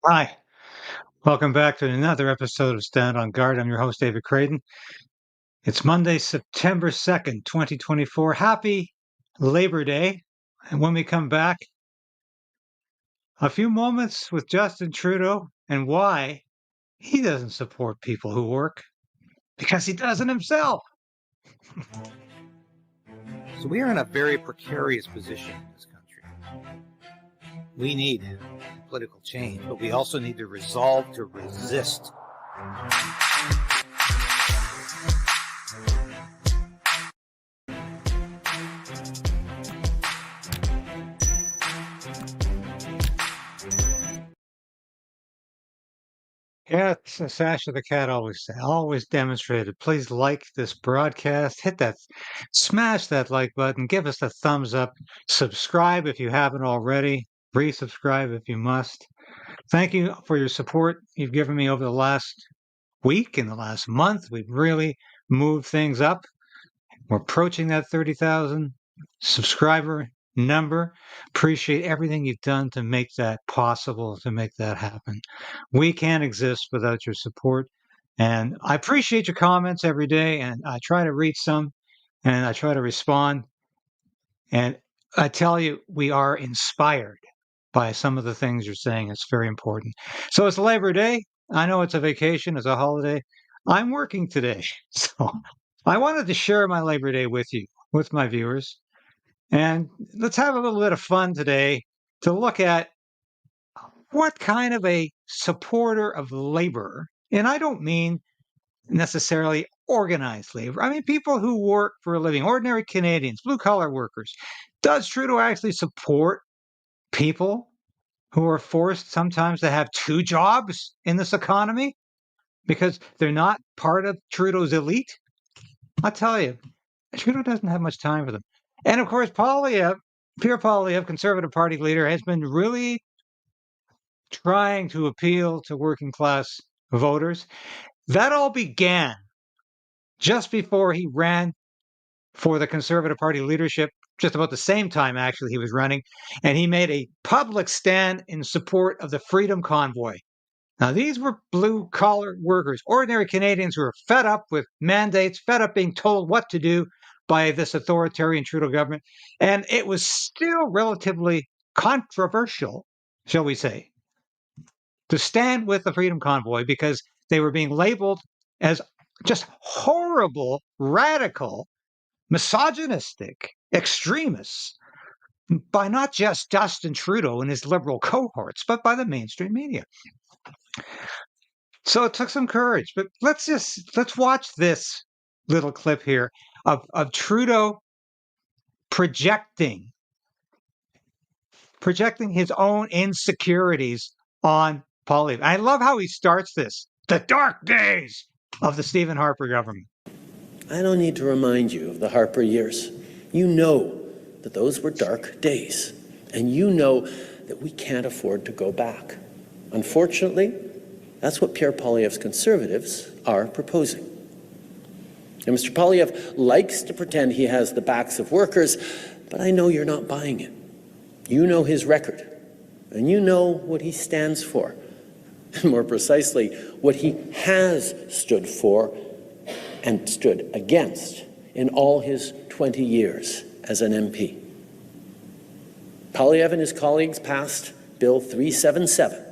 Hi, welcome back to another episode of Stand on Guard. I'm your host, David Crayden. It's Monday, September 2nd, 2024. Happy Labor Day. And when we come back, a few moments with Justin Trudeau and why he doesn't support people who work because he doesn't himself. So we are in a very precarious position in this country. We need political change, but we also need the resolve to resist. Yeah, it's Sasha the cat always demonstrated. Please like this broadcast, smash that like button, give us a thumbs up, subscribe if you haven't already, resubscribe if you must. Thank you for your support you've given me over the last week and the last month. We've really moved things up. We're approaching that 30,000 subscriber number. Appreciate everything you've done to make that possible, to make that happen. We can't exist without your support. And I appreciate your comments every day, and I try to read some and I try to respond. And I tell you, we are inspired by some of the things you're saying. It's very important. So it's Labor Day. I know it's a vacation, it's a holiday. I'm working today. So I wanted to share my Labor Day with you, with my viewers. And let's have a little bit of fun today to look at what kind of a supporter of labor, and I don't mean necessarily organized labor. I mean, people who work for a living, ordinary Canadians, blue collar workers. Does Trudeau actually support people who are forced sometimes to have two jobs in this economy because they're not part of Trudeau's elite? I tell you, Trudeau doesn't have much time for them. And of course, Pierre Poilievre, Conservative Party leader, has been really trying to appeal to working class voters. That all began just before he ran for the Conservative Party leadership, just about the same time, actually, he was running, and he made a public stand in support of the Freedom Convoy. Now, these were blue collar workers, ordinary Canadians who were fed up with mandates, fed up being told what to do by this authoritarian Trudeau government. And it was still relatively controversial, shall we say, to stand with the Freedom Convoy because they were being labeled as just horrible, radical, misogynistic extremists by not just Justin Trudeau and his liberal cohorts, but by the mainstream media. So it took some courage, but let's watch this little clip here of Trudeau projecting his own insecurities on Poilievre. I love how he starts this: the dark days of the Stephen Harper government. I don't need to remind you of the Harper years. You know that those were dark days, and you know that we can't afford to go back. Unfortunately, that's what Pierre Poilievre's Conservatives are proposing. And Mr. Poilievre likes to pretend he has the backs of workers, but I know you're not buying it. You know his record, and you know what he stands for, and more precisely, what he has stood for and stood against in all his 20 years as an MP. Poilievre and his colleagues passed Bill 377,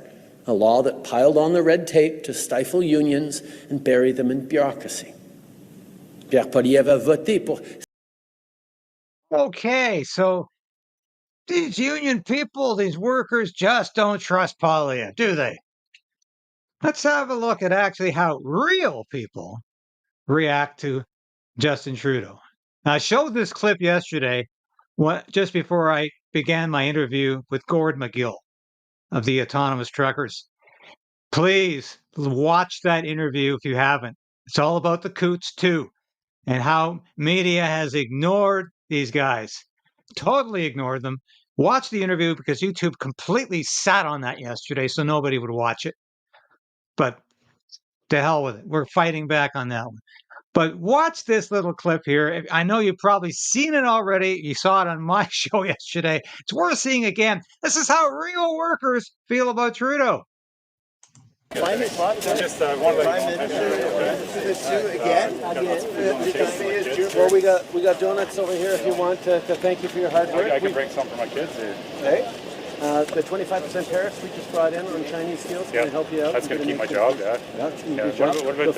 a law that piled on the red tape to stifle unions and bury them in bureaucracy. Pierre Poilievre a voté pour... Okay, so these union people, these workers just don't trust Poilievre, do they? Let's have a look at actually how real people react to Justin Trudeau. Now, I showed this clip yesterday, just before I began my interview with Gord McGill of the Autonomous Truckers. Please watch that interview if you haven't. It's all about the Coots too, and how media has ignored these guys, totally ignored them. Watch the interview because YouTube completely sat on that yesterday, so nobody would watch it. But to hell with it. We're fighting back on that one. But watch this little clip here. I know you've probably seen it already. You saw it on my show yesterday. It's worth seeing again. This is how real workers feel about Trudeau. Find your spot. Just one of Well, we got donuts over here if you want to thank you for your hard work. I can bring some for my kids. Okay. The 25% tariffs we just brought in on Chinese steel is going to help you out. That's going to keep my job, Yeah, What about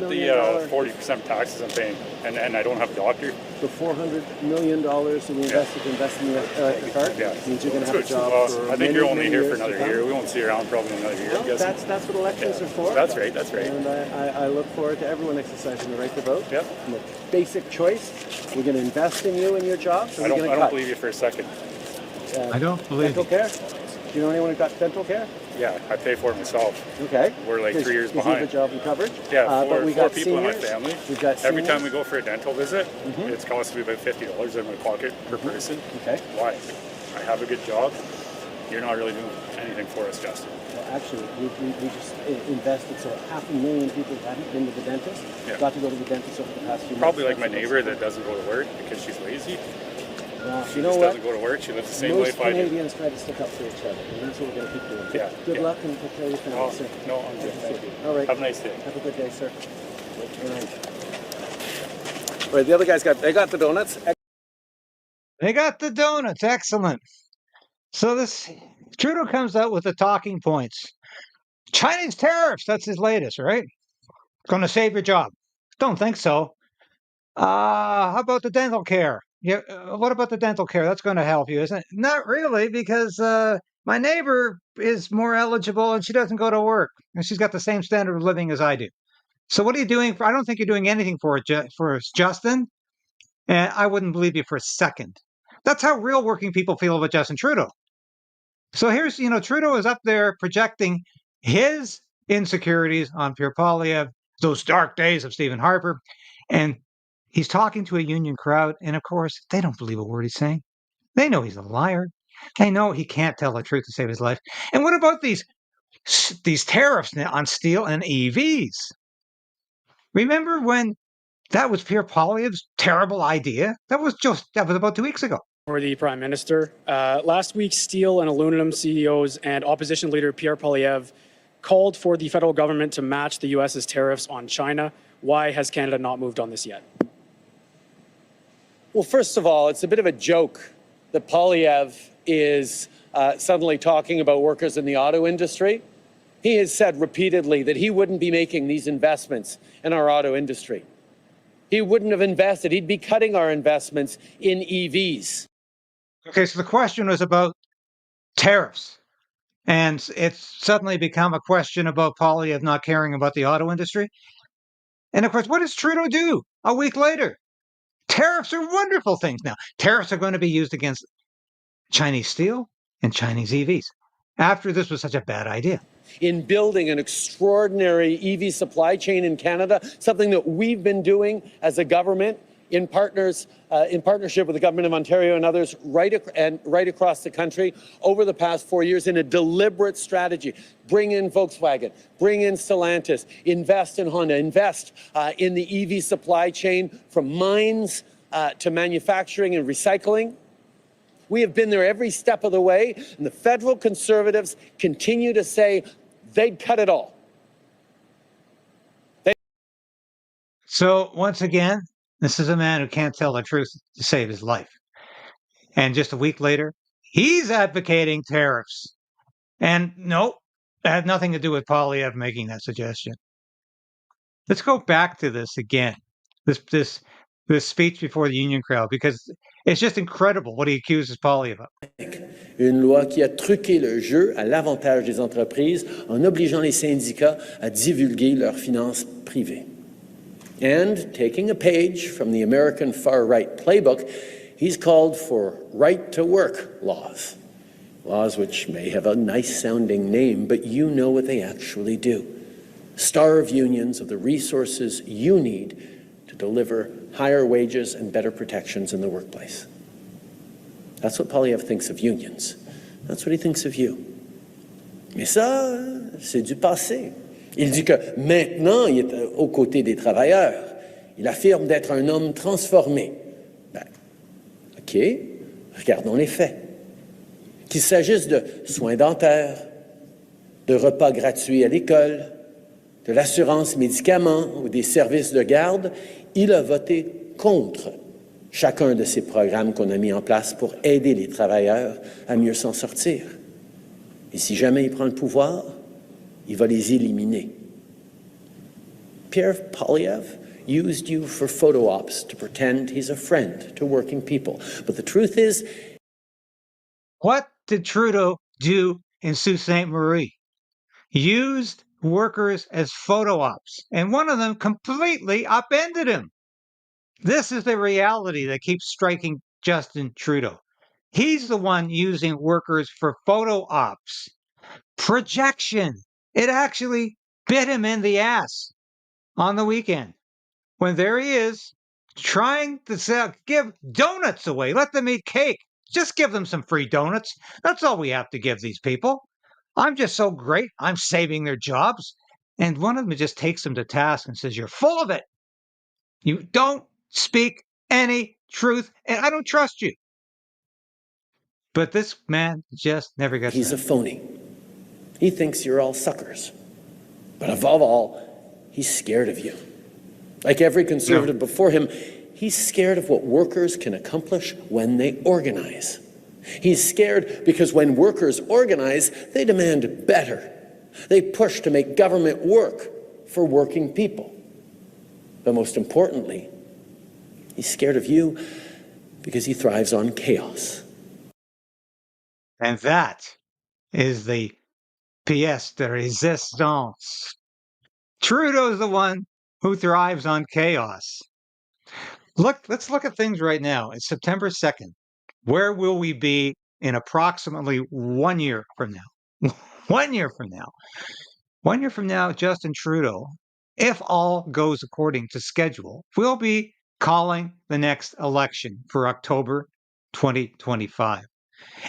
the 40% taxes I'm paying, and I don't have a doctor? The $400 million that we invested to invest in the electric car means you're going to have a job for I think you're only here for another year. We won't see you around probably another year. No, that's what elections are for. That's right. And I look forward to everyone exercising the right to vote. Yep. And the basic choice, we're going to invest in you and your jobs. I don't believe you for a second. I don't believe dental care. Do you know anyone who got dental care? Yeah, I pay for it myself. Okay. We're like 3 years behind. You have a job and coverage. Yeah, but we four got people seniors. in my family. We've got Every seniors. time we go for a dental visit, it's costing me about $50 in my pocket per person. Okay. Why? I have a good job. You're not really doing anything for us, Justin. Well, actually, we just invested so 500,000 people who hadn't been to the dentist got to go to the dentist over the past few months. Probably like my neighbor that doesn't go to work because she's lazy. You know just what? doesn't go to work. She lives the same Most life I do. Canadians try to stick up for each other, and that's what we're going to keep doing. Yeah. Good luck and take care of your family, sir. No, I'm good. Thank you. All right. Have a nice day. Have a good day, sir. All right. The other guys got the donuts. They got the donuts. Excellent. So this Trudeau comes out with the talking points. Chinese tariffs. That's his latest, right? Going to save your job. Don't think so. How about the dental care? Yeah, what about the dental care? That's going to help you, isn't it? Not really, because my neighbor is more eligible and she doesn't go to work, and she's got the same standard of living as I do. So what are you doing? I don't think you're doing anything for us, Justin. And I wouldn't believe you for a second. That's how real working people feel about Justin Trudeau. So here's, Trudeau is up there projecting his insecurities on Pierre Poilievre, those dark days of Stephen Harper, and he's talking to a union crowd, and of course, they don't believe a word he's saying. They know he's a liar. They know he can't tell the truth to save his life. And what about these tariffs on steel and EVs? Remember when that was Pierre Poilievre's terrible idea? That was about 2 weeks ago. For the Prime Minister, last week, steel and aluminum CEOs and opposition leader Pierre Poilievre called for the federal government to match the U.S.'s tariffs on China. Why has Canada not moved on this yet? Well, first of all, it's a bit of a joke that Poilievre is suddenly talking about workers in the auto industry. He has said repeatedly that he wouldn't be making these investments in our auto industry. He wouldn't have invested. He'd be cutting our investments in EVs. Okay, so the question was about tariffs. And it's suddenly become a question about Poilievre not caring about the auto industry. And of course, what does Trudeau do a week later? Tariffs are wonderful things now. Tariffs are going to be used against Chinese steel and Chinese EVs after this was such a bad idea. In building an extraordinary EV supply chain in Canada, something that we've been doing as a government in partnership with the government of Ontario and others right across the country over the past 4 years in a deliberate strategy. Bring in Volkswagen, bring in Stellantis, invest in Honda, invest in the EV supply chain from mines to manufacturing and recycling. We have been there every step of the way, and the federal Conservatives continue to say they'd cut it all. So once again, this is a man who can't tell the truth to save his life. And just a week later, he's advocating tariffs. And no, it had nothing to do with Poilievre making that suggestion. Let's go back to this again, this speech before the union crowd, because it's just incredible what he accuses Poilievre of. Une loi qui a truqué le jeu à l'avantage des entreprises en obligeant les syndicats à divulguer leurs finances privées. And taking a page from the American far-right playbook, he's called for right-to-work laws. Laws which may have a nice-sounding name, but you know what they actually do. Starve unions of the resources you need to deliver higher wages and better protections in the workplace. That's what Poilievre thinks of unions. That's what he thinks of you. Mais ça, c'est du passé. Il dit que maintenant, il est aux côtés des travailleurs. Il affirme d'être un homme transformé. Ben, OK, regardons les faits. Qu'il s'agisse de soins dentaires, de repas gratuits à l'école, de l'assurance médicaments ou des services de garde, il a voté contre chacun de ces programmes qu'on a mis en place pour aider les travailleurs à mieux s'en sortir. Et si jamais il prend le pouvoir, il va les éliminer. Pierre Poilievre used you for photo ops to pretend he's a friend to working people. But the truth is... What did Trudeau do in Sault Ste. Marie? Used workers as photo ops, and one of them completely upended him. This is the reality that keeps striking Justin Trudeau. He's the one using workers for photo ops. Projection. It actually bit him in the ass on the weekend when there he is trying to give donuts away. Let them eat cake. Just give them some free donuts. That's all we have to give these people. I'm just so great. I'm saving their jobs. And one of them just takes them to task and says, "You're full of it. You don't speak any truth, and I don't trust you." But this man just never gets He's a phony. He thinks you're all suckers. But above all, he's scared of you. Like every conservative before him, he's scared of what workers can accomplish when they organize. He's scared because when workers organize, they demand better. They push to make government work for working people. But most importantly, he's scared of you because he thrives on chaos. And that is the pièce de résistance. Trudeau's the one who thrives on chaos. Let's look at things right now. It's September 2nd. Where will we be in approximately 1 year from now? 1 year from now. 1 year from now, Justin Trudeau, if all goes according to schedule, will be calling the next election for October 2025.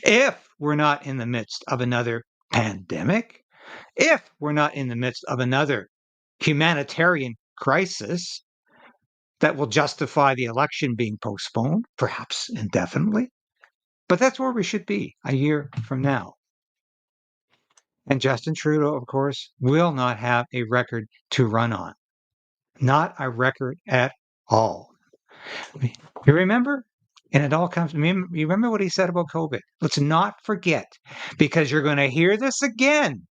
If we're not in the midst of another pandemic, if we're not in the midst of another humanitarian crisis that will justify the election being postponed, perhaps indefinitely. But that's where we should be a year from now. And Justin Trudeau, of course, will not have a record to run on. Not a record at all. You remember? And it all comes, you remember what he said about COVID? Let's not forget, because you're going to hear this again.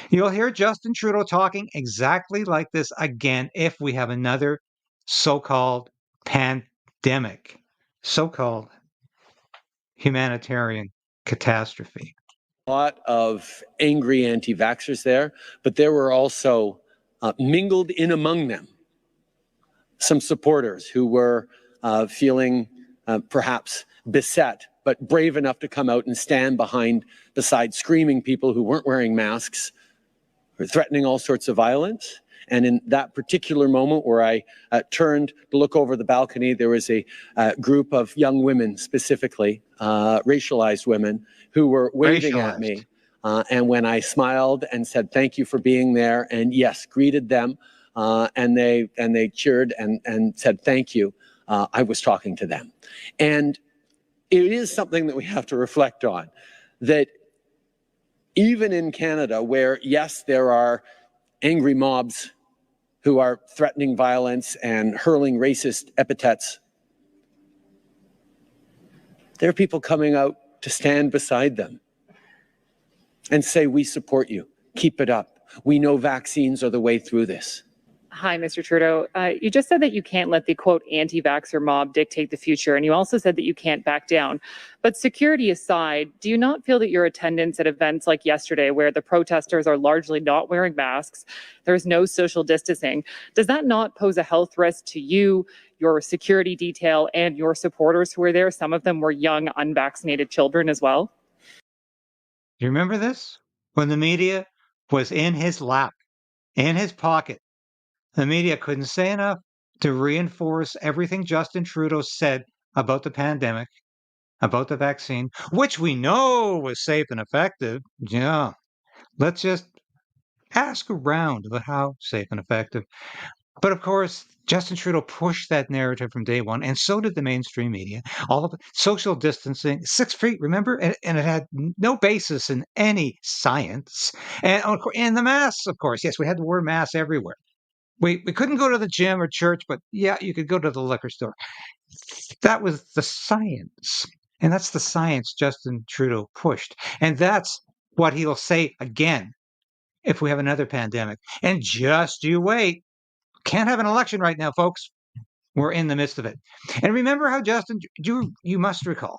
You'll hear Justin Trudeau talking exactly like this again if we have another so-called pandemic, so-called humanitarian catastrophe. A lot of angry anti-vaxxers there, but there were also mingled in among them some supporters who were feeling perhaps beset, but brave enough to come out and stand beside screaming people who weren't wearing masks, or threatening all sorts of violence. And in that particular moment where I turned to look over the balcony, there was a group of young women, specifically racialized women, who were waving at me. And when I smiled and said, "Thank you for being there," and yes, greeted them, and they cheered and said, "Thank you," I was talking to them. And it is something that we have to reflect on, that even in Canada, where, yes, there are angry mobs who are threatening violence and hurling racist epithets, there are people coming out to stand beside them and say, "We support you. Keep it up. We know vaccines are the way through this." Hi, Mr. Trudeau. You just said that you can't let the, quote, anti-vaxxer mob dictate the future, and you also said that you can't back down. But security aside, do you not feel that your attendance at events like yesterday, where the protesters are largely not wearing masks, there's no social distancing, does that not pose a health risk to you, your security detail, and your supporters who were there? Some of them were young, unvaccinated children as well. Do you remember this? When the media was in his lap, in his pocket, the media couldn't say enough to reinforce everything Justin Trudeau said about the pandemic, about the vaccine, which we know was safe and effective. Yeah. Let's just ask around about how safe and effective. But of course, Justin Trudeau pushed that narrative from day one, and so did the mainstream media. All of it, social distancing, 6 feet, remember? And it had no basis in any science. And the masks, of course. Yes, we had the word mask everywhere. We couldn't go to the gym or church, but yeah, you could go to the liquor store. That was the science. And that's the science Justin Trudeau pushed. And that's what he'll say again if we have another pandemic. And just you wait. Can't have an election right now, folks. We're in the midst of it. And remember how Justin, you must recall,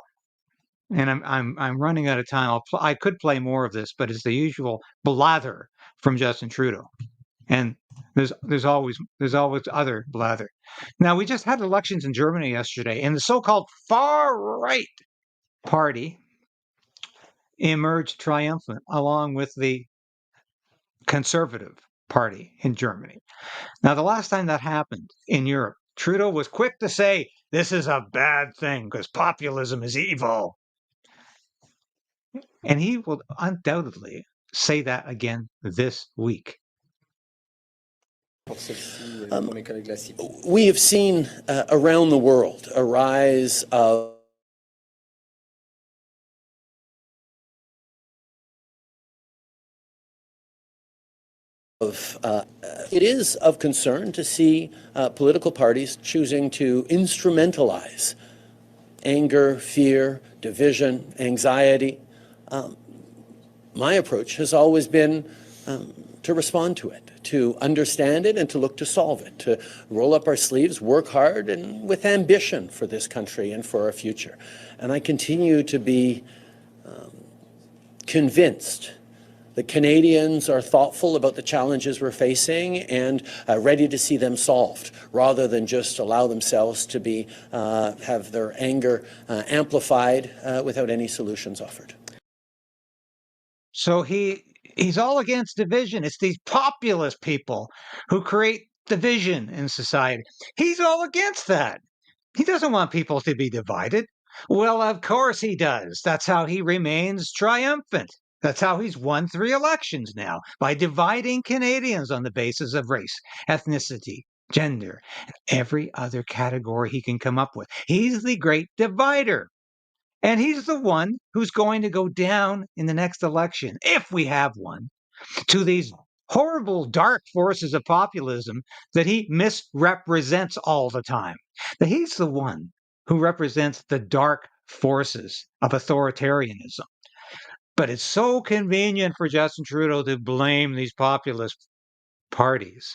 and I'm running out of time. I could play more of this, but it's the usual blather from Justin Trudeau. And there's always other blather. Now, we just had elections in Germany yesterday, and the so-called far right party emerged triumphant along with the conservative party in Germany. Now, the last time that happened in Europe, Trudeau was quick to say this is a bad thing because populism is evil. And he will undoubtedly say that again this week. We have seen around the world a rise of it is of concern to see political parties choosing to instrumentalize anger, fear, division, anxiety. My approach has always been to respond to it, to understand it, and to look to solve it, to roll up our sleeves, work hard, and with ambition for this country and for our future. And I continue to be convinced that Canadians are thoughtful about the challenges we're facing and ready to see them solved, rather than just allow themselves to be have their anger amplified without any solutions offered. So he's all against division. It's these populist people who create division in society. He's all against that. He doesn't want people to be divided. Well, of course he does. That's how he remains triumphant. That's how he's won 3 elections now, by dividing Canadians on the basis of race, ethnicity, gender, and every other category he can come up with. He's the great divider. And he's the one who's going to go down in the next election, if we have one, to these horrible dark forces of populism that he misrepresents all the time. That he's the one who represents the dark forces of authoritarianism. But it's so convenient for Justin Trudeau to blame these populist parties.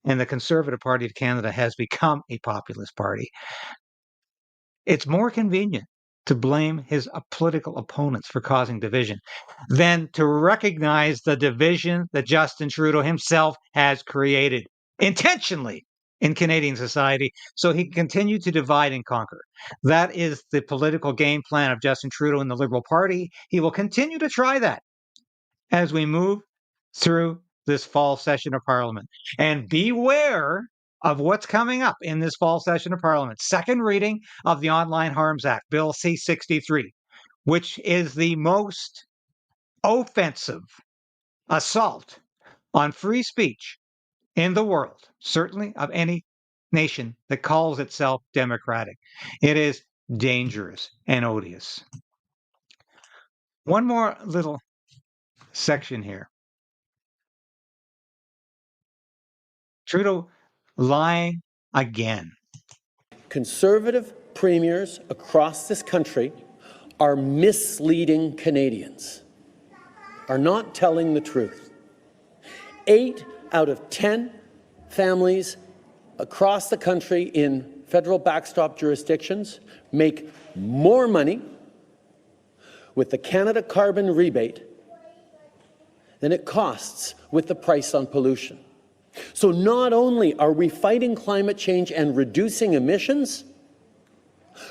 And the Conservative Party of Canada has become a populist party. It's more convenient to blame his political opponents for causing division than to recognize the division that Justin Trudeau himself has created intentionally in Canadian society, so he can continue to divide and conquer. That is the political game plan of Justin Trudeau and the Liberal Party. He will continue to try that as we move through this fall session of Parliament. And beware of what's coming up in this fall session of Parliament. Second reading of the Online Harms Act, Bill C-63, which is the most offensive assault on free speech in the world, certainly of any nation that calls itself democratic. It is dangerous and odious. One more little section here. Trudeau lying again. Conservative premiers across this country are misleading Canadians, are not telling the truth. 8 out of 10 families across the country in federal backstop jurisdictions make more money with the Canada carbon rebate than it costs with the price on pollution. So not only are we fighting climate change and reducing emissions,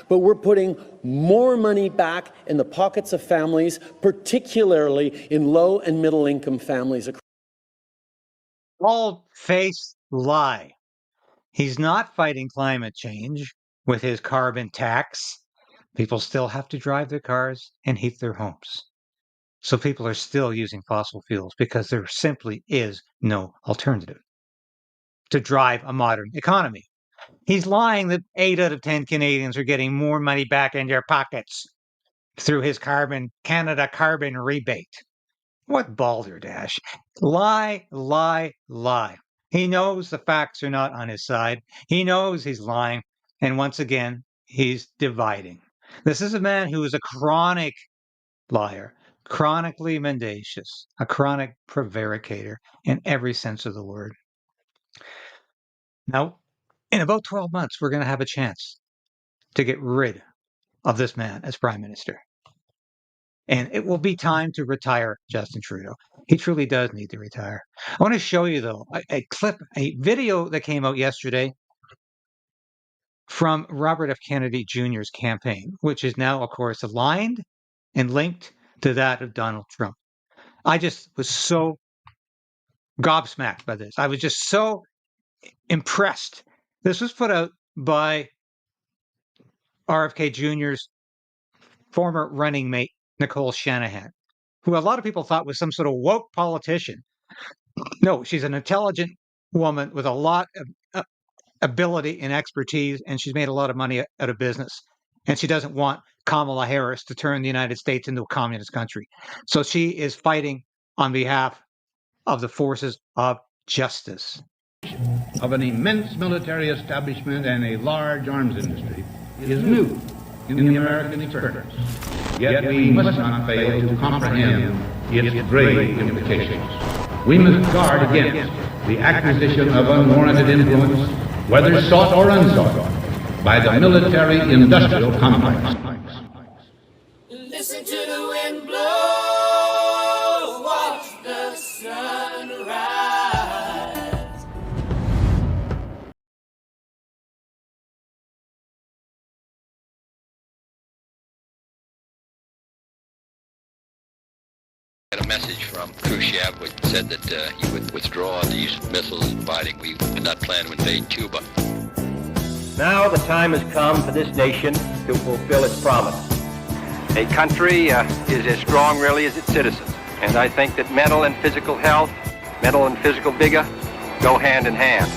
but we're putting more money back in the pockets of families, particularly in low and middle income families. Bald-faced lie. He's not fighting climate change with his carbon tax. People still have to drive their cars and heat their homes. So people are still using fossil fuels because there simply is no alternative. to drive a modern economy. He's lying that 8 out of 10 Canadians are getting more money back in their pockets through his Canada carbon rebate. What balderdash. Lie, lie, lie. He knows the facts are not on his side. He knows he's lying. And once again, he's dividing. This is a man who is a chronic liar, chronically mendacious, a chronic prevaricator in every sense of the word. Now, in about 12 months, we're going to have a chance to get rid of this man as prime minister. And it will be time to retire Justin Trudeau. He truly does need to retire. I want to show you, though, a video that came out yesterday from Robert F. Kennedy Jr.'s campaign, which is now, of course, aligned and linked to that of Donald Trump. I just was so gobsmacked by this. I was just so impressed. This was put out by RFK Jr.'s former running mate, Nicole Shanahan, who a lot of people thought was some sort of woke politician. No, she's an intelligent woman with a lot of ability and expertise, and she's made a lot of money out of business. And she doesn't want Kamala Harris to turn the United States into a communist country. So she is fighting on behalf of the forces of justice. Of an immense military establishment and a large arms industry is new in the American experience. Yet we must not fail to comprehend its grave implications. We must guard against the acquisition of unwarranted influence, whether sought or unsought, by the military-industrial complex. Listen to the wind blow, watch the sun rise. A message from Khrushchev which said that he would withdraw these missiles, providing we did not plan to invade Cuba. Now the time has come for this nation to fulfill its promise. A country is as strong really as its citizens, and I think that mental and physical health, mental and physical vigor go hand in hand.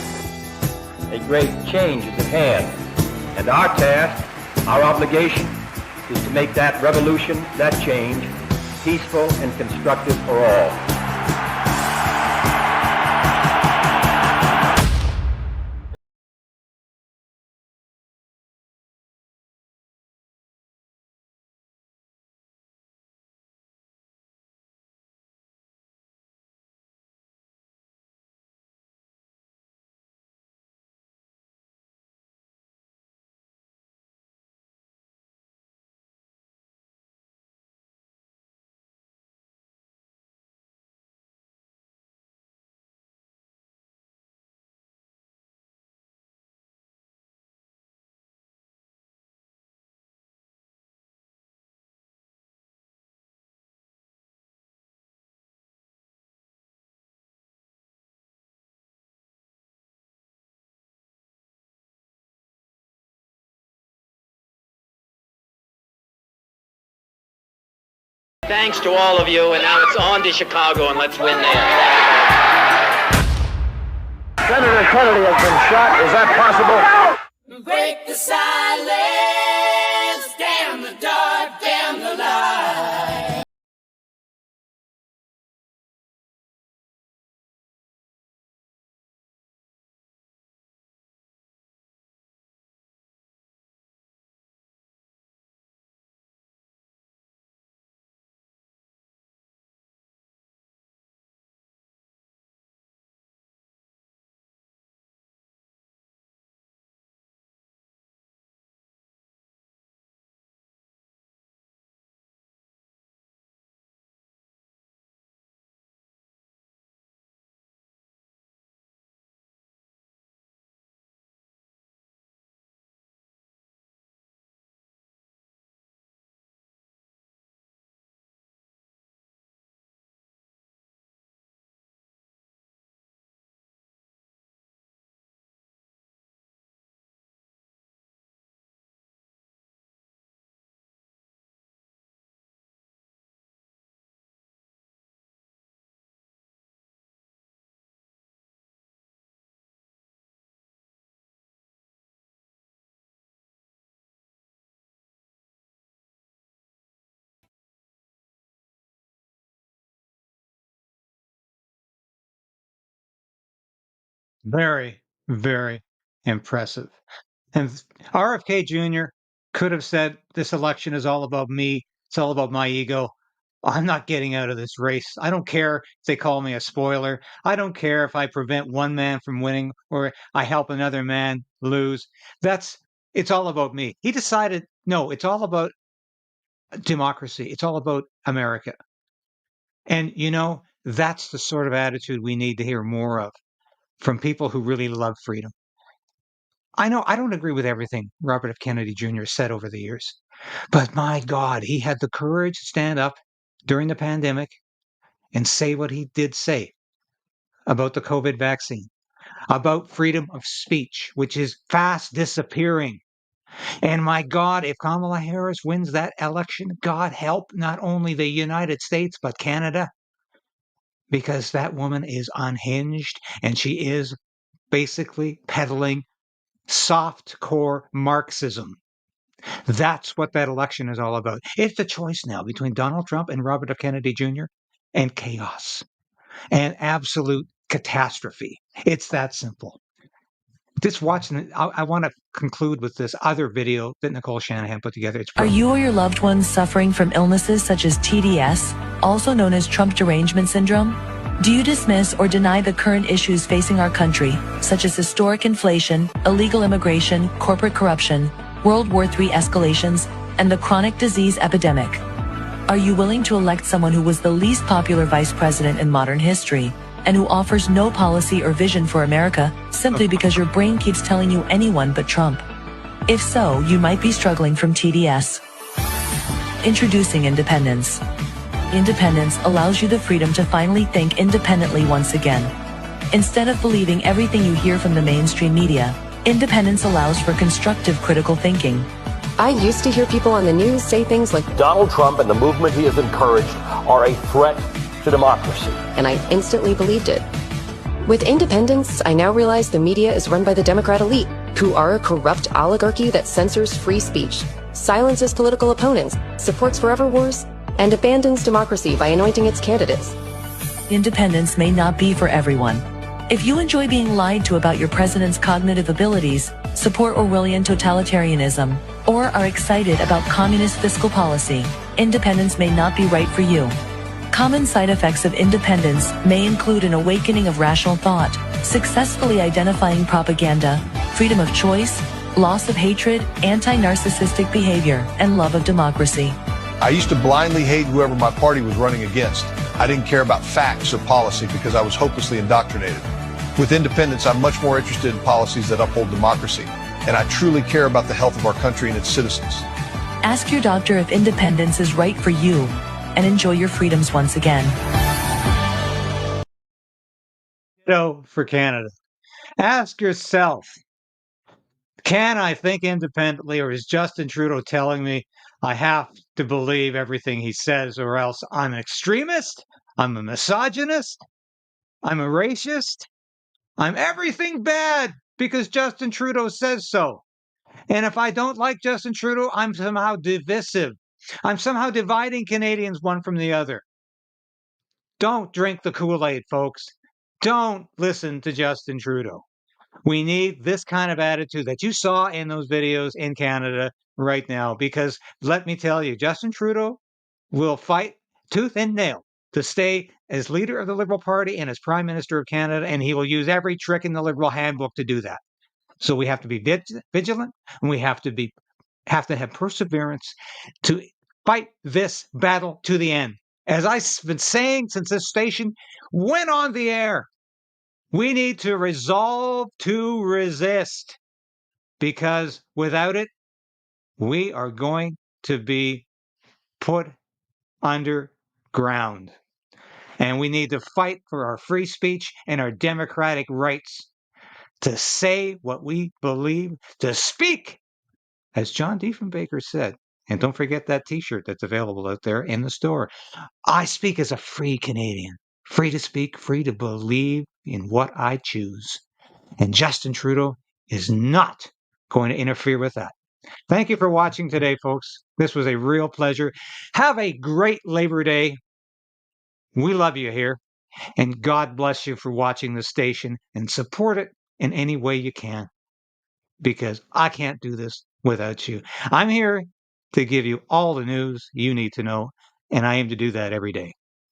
A great change is at hand, and our task, our obligation, is to make that revolution, that change, peaceful and constructive for all. Thanks to all of you, and now it's on to Chicago, and let's win there. Senator Kennedy has been shot. Is that possible? Break the silence, damn the dark, damn the light. Very, very impressive. And RFK Jr. could have said, this election is all about me. It's all about my ego. I'm not getting out of this race. I don't care if they call me a spoiler. I don't care if I prevent one man from winning or I help another man lose. It's all about me. He decided, no, it's all about democracy. It's all about America. And, that's the sort of attitude we need to hear more of from people who really love freedom. I know I don't agree with everything Robert F. Kennedy Jr. said over the years, but my God, he had the courage to stand up during the pandemic and say what he did say about the COVID vaccine, about freedom of speech, which is fast disappearing. And my God, if Kamala Harris wins that election, God help not only the United States, but Canada, because that woman is unhinged and she is basically peddling soft core Marxism. That's what that election is all about. It's the choice now between Donald Trump and Robert F. Kennedy Jr. and chaos and absolute catastrophe. It's that simple. I want to conclude with this other video that Nicole Shanahan put together. Are you or your loved ones suffering from illnesses such as TDS, also known as Trump Derangement Syndrome? Do you dismiss or deny the current issues facing our country, such as historic inflation, illegal immigration, corporate corruption, World War III escalations, and the chronic disease epidemic? Are you willing to elect someone who was the least popular vice president in modern history, and who offers no policy or vision for America simply because your brain keeps telling you anyone but Trump? If so, you might be struggling from TDS. Introducing Independence. Independence allows you the freedom to finally think independently once again. Instead of believing everything you hear from the mainstream media, Independence allows for constructive critical thinking. I used to hear people on the news say things like, Donald Trump and the movement he has encouraged are a threat to democracy. And I instantly believed it. With Independence, I now realize the media is run by the Democrat elite, who are a corrupt oligarchy that censors free speech, silences political opponents, supports forever wars, and abandons democracy by anointing its candidates. Independence may not be for everyone. If you enjoy being lied to about your president's cognitive abilities, support Orwellian totalitarianism, or are excited about communist fiscal policy, Independence may not be right for you. Common side effects of Independence may include an awakening of rational thought, successfully identifying propaganda, freedom of choice, loss of hatred, anti-narcissistic behavior, and love of democracy. I used to blindly hate whoever my party was running against. I didn't care about facts or policy because I was hopelessly indoctrinated. With Independence, I'm much more interested in policies that uphold democracy, and I truly care about the health of our country and its citizens. Ask your doctor if Independence is right for you, and enjoy your freedoms once again. For Canada. Ask yourself, can I think independently, or is Justin Trudeau telling me I have to believe everything he says, or else I'm an extremist, I'm a misogynist, I'm a racist, I'm everything bad because Justin Trudeau says so. And if I don't like Justin Trudeau, I'm somehow divisive. I'm somehow dividing Canadians one from the other. Don't drink the Kool-Aid, folks. Don't listen to Justin Trudeau. We need this kind of attitude that you saw in those videos in Canada right now, because let me tell you, Justin Trudeau will fight tooth and nail to stay as leader of the Liberal Party and as Prime Minister of Canada, and he will use every trick in the Liberal handbook to do that. So we have to be vigilant, and we have to have perseverance to fight this battle to the end. As I've been saying since this station went on the air, we need to resolve to resist, because without it, we are going to be put underground. And we need to fight for our free speech and our democratic rights to say what we believe, to speak, as John Diefenbaker said. And don't forget that T-shirt that's available out there in the store. I speak as a free Canadian, free to speak, free to believe in what I choose. And Justin Trudeau is not going to interfere with that. Thank you for watching today, folks. This was a real pleasure. Have a great Labor Day. We love you here. And God bless you for watching the station and support it in any way you can, because I can't do this without you. I'm here to give you all the news you need to know, and I aim to do that every day.